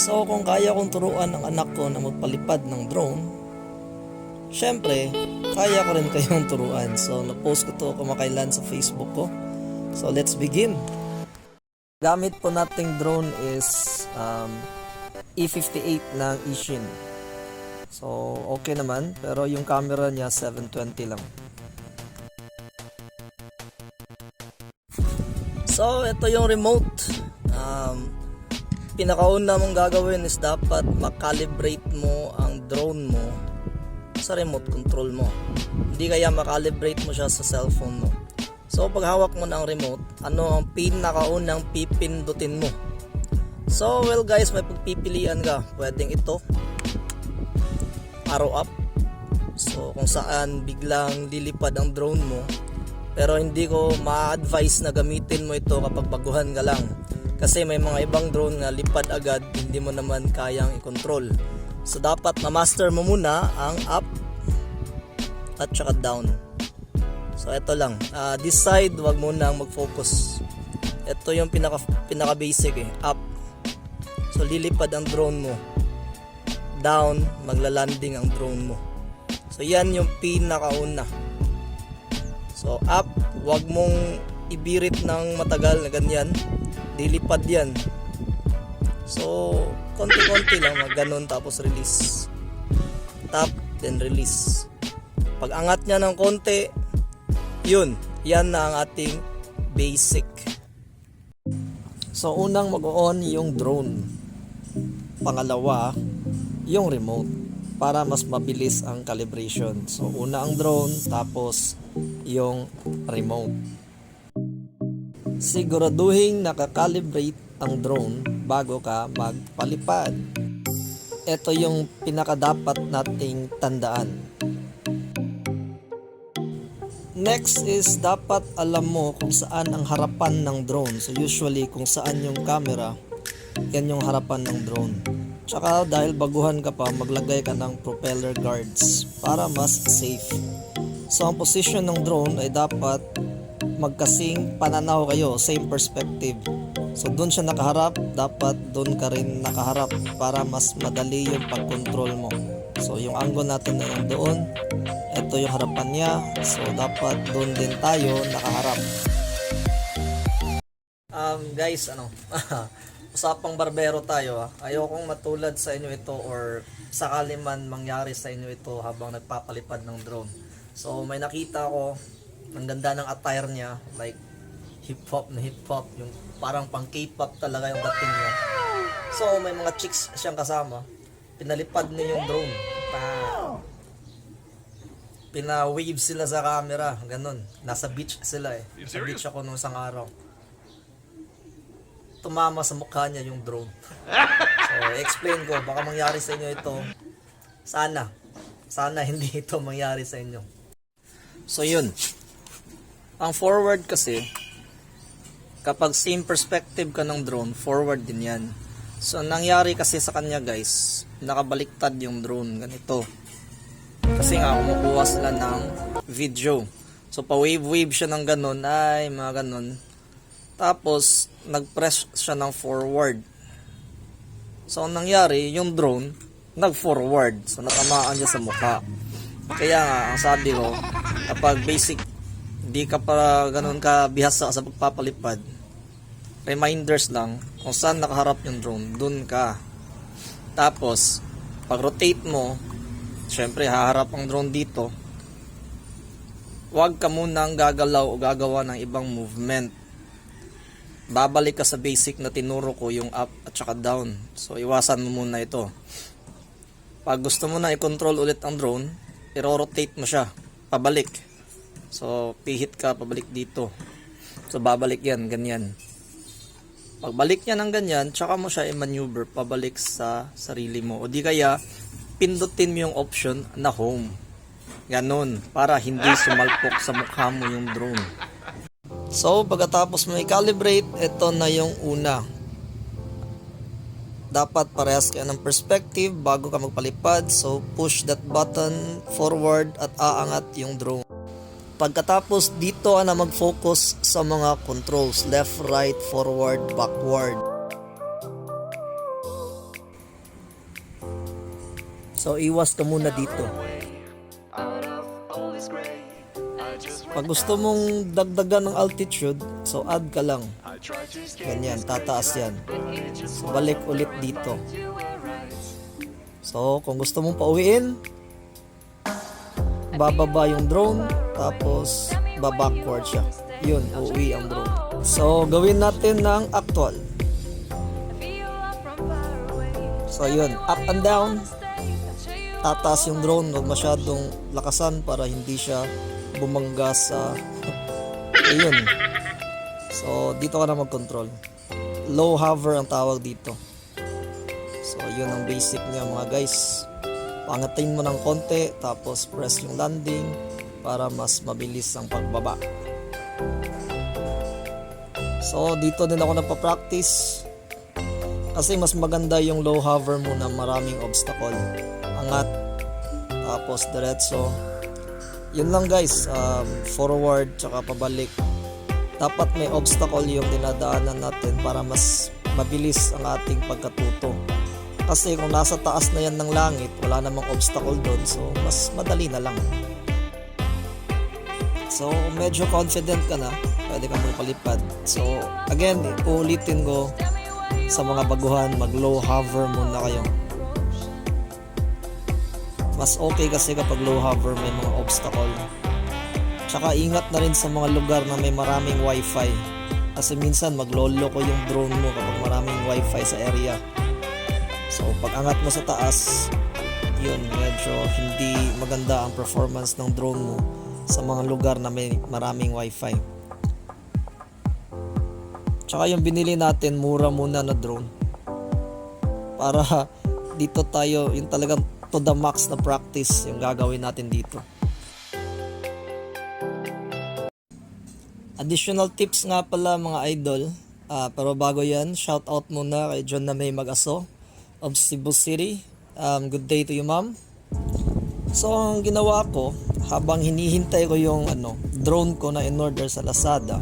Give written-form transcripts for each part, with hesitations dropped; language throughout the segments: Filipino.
So kung kaya kong turuan ang anak ko na magpalipad ng drone, syempre, kaya ko rin kayong turuan. So na-post ko to kumakailan sa Facebook ko. So let's begin. Gamit po nating drone is E58 ng Ishin. So okay naman, pero yung camera niya 720 lang. So ito yung remote. Pinakauna mong gagawin is dapat makalibrate mo ang drone mo sa remote control mo. Hindi kaya makalibrate mo siya sa cellphone mo. So pag hawak mo ng remote, ano ang pinakaunang pipindutin mo? So well guys, may pagpipilian ka. Pwedeng ito, arrow up. So kung saan biglang lilipad ang drone mo. Pero hindi ko ma-advise na gamitin mo ito kapag baguhan ka lang. Kasi may mga ibang drone nga lipad agad, hindi mo naman kayang i-control. So dapat ma-master mo muna ang up at saka down. So ito lang, this side wag mo nang mag-focus. Ito yung pinaka basic up. So lilipad ang drone mo. Down, magla-landing ang drone mo. So yan yung pinakauna. So up, wag mong ibirit ng matagal na ganyan. Lilipad yan. So konti-konti lang, ganun, tapos release. Tap, then release. Pag angat niya ng konti, yun, yan na ang ating basic. So unang mag-on yung drone. Pangalawa, yung remote, para mas mabilis ang calibration. So una ang drone, tapos yung remote. Siguraduhin nakakalibrate ang drone bago ka magpalipad. Ito yung pinakadapat nating tandaan. Next is dapat alam mo kung saan ang harapan ng drone. So usually kung saan yung camera, yan yung harapan ng drone. Tsaka dahil baguhan ka pa, maglagay ka ng propeller guards para mas safe. So ang position ng drone ay dapat magkasing pananaw kayo, same perspective. So doon siya nakaharap, dapat doon ka rin nakaharap para mas madali yung pag-control mo. So yung angle natin na yung doon, ito yung harapan niya, so dapat doon din tayo nakaharap. Guys, usapang barbero tayo. Ayokong matulad sa inyo ito or sakali man mangyari sa inyo ito habang nagpapalipad ng drone. So may nakita ko, ang ganda ng attire niya, like hip-hop, yung parang pang K-pop talaga yung dating niya. So may mga chicks siyang kasama, pinalipad niya yung drone. Pina-wave sila sa camera, ganun. Nasa beach sila eh. Sa beach ako nung isang araw. Tumama sa mukha niya yung drone. So explain ko, baka mangyari sa inyo ito. Sana hindi ito mangyari sa inyo. So yun. Ang forward kasi, kapag same perspective ka ng drone, forward din yan. So nangyari kasi sa kanya guys, nakabaliktad yung drone, ganito. Kasi nga kumukuha sila ng video. So pa-wave siya ng ganun, mga ganun. Tapos nag-press siya ng forward. So ang nangyari, yung drone nag-forward. So natamaan niya sa mukha. Kaya nga, ang sabi ko, kapag basic di ka pa ganun ka bihasa sa pagpapalipad, reminders lang kung saan nakaharap yung drone, dun ka. Tapos pag rotate mo, syempre haharap ang drone dito, huwag ka munang gagalaw o gagawa ng ibang movement. Babalik ka sa basic na tinuro ko, yung up at saka down. So iwasan mo muna ito. Pag gusto mo na i-control ulit ang drone, i-rotate mo siya pabalik. So, pihit ka, pabalik dito. So, babalik yan, ganyan. Pagbalik niya ng ganyan, tsaka mo siya i-maneuver pabalik sa sarili mo. O di kaya, pindutin mo yung option na home. Ganon, para hindi sumalpok sa mukha mo yung drone. So, pagkatapos mo i-calibrate, ito na yung una. Dapat parehas kayo ng perspective bago ka magpalipad. So, push that button forward at aangat yung drone. Pagkatapos dito na mag-focus sa mga controls, left, right, forward, backward. So iwas ka muna dito. Pag gusto mong dagdagan ng altitude, so add ka lang. Ganyan, tataas yan. So balik ulit dito. So kung gusto mong pauwiin, bababa yung drone, tapos babackward siya. Yun, uuwi ang drone. So gawin natin ng actual. So yun, up and down. Tataas yung drone, huwag masyadong lakasan para hindi siya bumangga sa ayun. So dito ka na mag-control. Low hover ang tawag dito. So yun ang basic niya mga guys. Pangatin mo ng konti, tapos press yung landing para mas mabilis ang pagbaba. So dito din ako nagpa-practice kasi mas maganda yung low hover muna, maraming obstacle. Angat, tapos diretso. Yun lang guys, forward tsaka pabalik. Dapat may obstacle yung dinadaanan natin para mas mabilis ang ating pagkatuto. Kasi kung nasa taas na yan ng langit, wala namang obstacle doon, so mas madali na lang. So medyo confident ka na, pwede kang magpalipad. So again, uulitin ko sa mga baguhan, mag low hover muna kayo. Mas okay kasi kapag low hover may mga obstacle. Tsaka ingat na rin sa mga lugar na may maraming wifi. Kasi minsan maglolo ko yung drone mo kapag maraming wifi sa area. So pag angat mo sa taas, yun, medyo hindi maganda ang performance ng drone mo sa mga lugar na may maraming wifi. Tsaka yung binili natin, mura muna na drone. Para dito tayo, yung talagang to the max na practice yung gagawin natin dito. Additional tips nga pala mga idol, pero bago yan, shout out muna kay John na may mag-aso of Cebu City. Good day to you ma'am. So ang ginawa ko, habang hinihintay ko yung drone ko na in-order sa Lazada,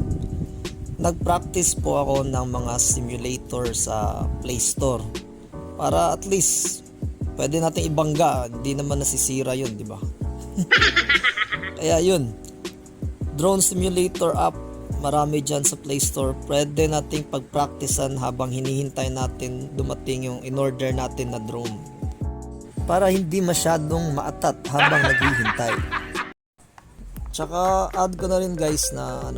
nag-practice po ako ng mga simulator sa Play Store para at least pwede natin ibangga, hindi naman nasisira yun, di ba? Kaya yun, drone simulator app, marami dyan sa Play Store. Pwede nating pag-practicean habang hinihintay natin dumating yung in-order natin na drone. Para hindi masyadong maatat habang naghihintay. Tsaka add ko na rin guys na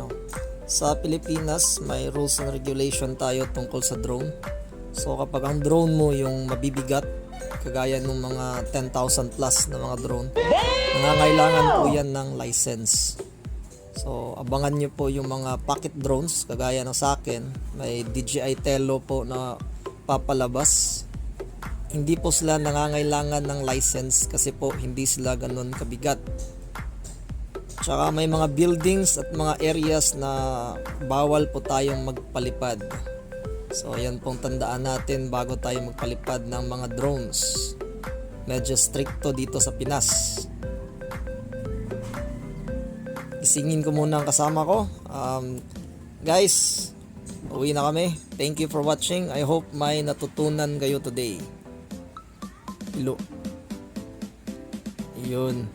sa Pilipinas may rules and regulation tayo tungkol sa drone. So kapag ang drone mo yung mabibigat, kagaya ng mga 10,000 plus na mga drone, nangangailangan po yan ng license. So abangan nyo po yung mga pocket drones, kagaya ng sa akin, may DJI Tello po na papalabas. Hindi po sila nangangailangan ng license kasi po hindi sila ganun kabigat. Tsaka may mga buildings at mga areas na bawal po tayong magpalipad. So yan pong tandaan natin bago tayo magpalipad ng mga drones. Medyo stricto dito sa Pinas. Isingin ko muna ang kasama ko. Guys, uwi na kami. Thank you for watching. I hope may natutunan kayo today. Hello. Yun.